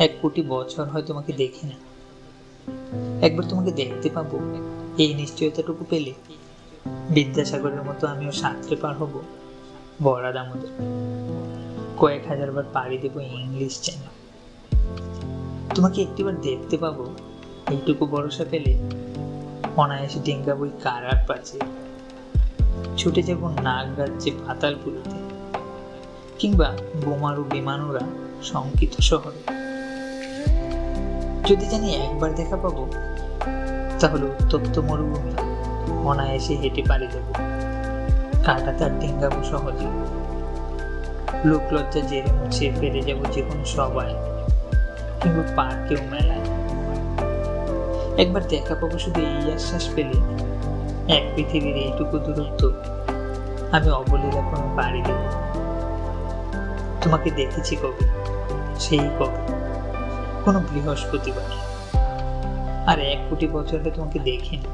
এক কোটি বছর হয় তোমাকে দেখি না, একবার তোমাকে দেখতে পাবো এই নিশ্চয়তাটুকু পেলে বিদ্যাসাগরের মতো আমিও সাঁতরে পার হব বড়া দামোদর, কয়েক হাজারবার পাড়ি দেব ইংলিশ চ্যানেল। তোমাকে একটিবার দেখতে পাবো এইটুকু ভরসা পেলে অনায়াসে ডিঙ্গা বই কারার পাচে, ছুটে যাব নাগ রাজ্যে পাতালপুরিতে, কিংবা বোমারু বিমানুরা শঙ্কিত শহরে। যদি জানি একবার দেখা পাবো, তাহলে উত্তপ্ত মরুভূমি অনায়াসে হেঁটে পাড়ি দেব, কাটাতে আর ডিঙ্গাবো সহজে। লোক লজ্জা জেরে মুছে ফেলে যাব যে কোনো সবাই, কিংবা পার্কেও মেলায়। একবার দেখা পাবো শুধু এই আশ্বাস পেলে এক পৃথিবীর এইটুকু দূরত্ব আমি অবলীলা কোনো পাড়ি দেব। তোমাকে দেখেছি কবে, সেই কবে কোনো বৃহস্পতিবার, আর এক কোটি বছর তোমাকে দেখিনি।